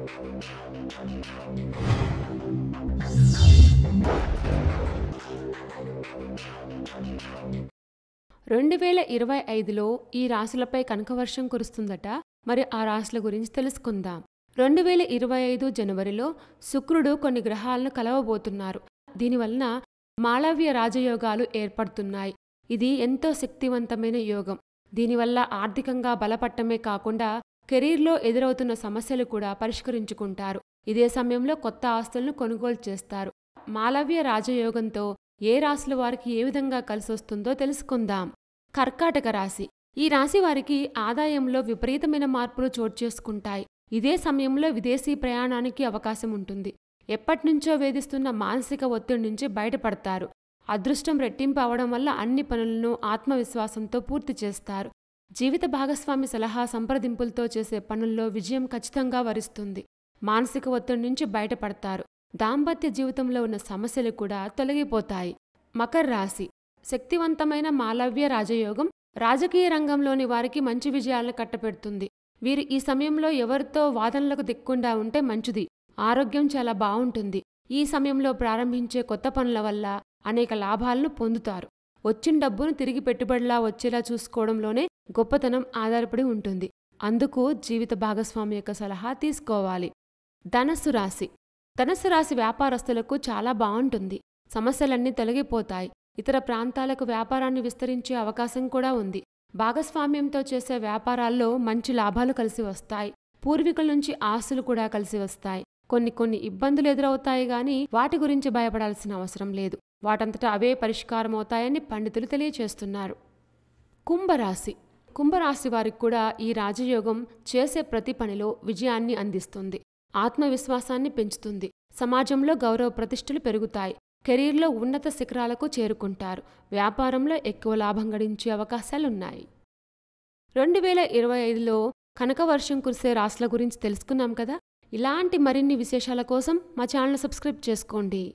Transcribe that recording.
2025లో ఈ రాశులపై కనకవర్షం కురుస్తుందట. మరి ఆ రాశుల గురించి తెలుసుకుందాం. 2025 జనవరిలో శుక్రుడు కొన్ని గ్రహాలను కలవబోతున్నారు. దీనివలన మాళవ్య రాజయోగాలు ఏర్పడుతున్నాయి. ఇది ఎంతో శక్తివంతమైన యోగం. దీనివల్ల ఆర్థికంగా బలపట్టమే కాకుండా కెరీర్లో ఎదురవుతున్న సమస్యలు కూడా పరిష్కరించుకుంటారు. ఇదే సమయంలో కొత్త ఆస్తులను కొనుగోలు చేస్తారు. మాళవ్య రాజయోగంతో ఏ రాశుల వారికి ఏ విధంగా కలిసొస్తుందో తెలుసుకుందాం. కర్కాటక రాశి. ఈ రాశి వారికి ఆదాయంలో విపరీతమైన మార్పులు చోటు చేసుకుంటాయి. ఇదే సమయంలో విదేశీ ప్రయాణానికి అవకాశం ఉంటుంది. ఎప్పటినుంచో వేధిస్తున్న మానసిక ఒత్తిడి నుంచి బయటపడతారు. అదృష్టం రెట్టింపు అవడం వల్ల అన్ని పనులను ఆత్మవిశ్వాసంతో పూర్తి చేస్తారు. జీవిత భాగస్వామి సలహా సంప్రదింపులతో చేసే పనుల్లో విజయం ఖచ్చితంగా వరిస్తుంది. మానసిక ఒత్తిడి నుంచి బయటపడతారు. దాంపత్య జీవితంలో ఉన్న సమస్యలు కూడా తొలగిపోతాయి. మకర రాశి. శక్తివంతమైన మాళవ్య రాజయోగం రాజకీయ రంగంలోని వారికి మంచి విజయాలను కట్టపెడుతుంది. వీరు ఈ సమయంలో ఎవరితో వాదనలకు దిక్కుండా ఉంటే మంచిది. ఆరోగ్యం చాలా బావుంటుంది. ఈ సమయంలో ప్రారంభించే కొత్త పనుల వల్ల అనేక లాభాలను పొందుతారు. వచ్చిన డబ్బును తిరిగి పెట్టుబడిలా వచ్చేలా చూసుకోవడంలోనే గొప్పతనం ఆధారపడి ఉంటుంది. అందుకు జీవిత భాగస్వామి యొక్క సలహా తీసుకోవాలి. ధనస్సు రాశి. ధనస్సు రాశి వ్యాపారస్తులకు చాలా బావుంటుంది. సమస్యలన్నీ తొలగిపోతాయి. ఇతర ప్రాంతాలకు వ్యాపారాన్ని విస్తరించే అవకాశం కూడా ఉంది. భాగస్వామ్యంతో చేసే వ్యాపారాల్లో మంచి లాభాలు కలిసి వస్తాయి. పూర్వీకుల నుంచి ఆస్తులు కూడా కలిసి వస్తాయి. కొన్ని ఇబ్బందులు ఎదురవుతాయి గాని వాటి గురించి భయపడాల్సిన అవసరం లేదు. వాటంతటా అవే పరిష్కారమవుతాయని పండితులు తెలియచేస్తున్నారు. కుంభరాశి. కుంభరాశి వారికి కూడా ఈ రాజయోగం చేసే ప్రతి పనిలో విజయాన్ని అందిస్తుంది. ఆత్మవిశ్వాసాన్ని పెంచుతుంది. సమాజంలో గౌరవ ప్రతిష్టలు పెరుగుతాయి. కెరీర్లో ఉన్నత శిఖరాలకు చేరుకుంటారు. వ్యాపారంలో ఎక్కువ లాభం గడించే అవకాశాలున్నాయి. 2025లో కనకవర్షం కురిసే రాశుల గురించి తెలుసుకున్నాం కదా. ఇలాంటి మరిన్ని విశేషాల కోసం మా ఛానల్ సబ్స్క్రైబ్ చేసుకోండి.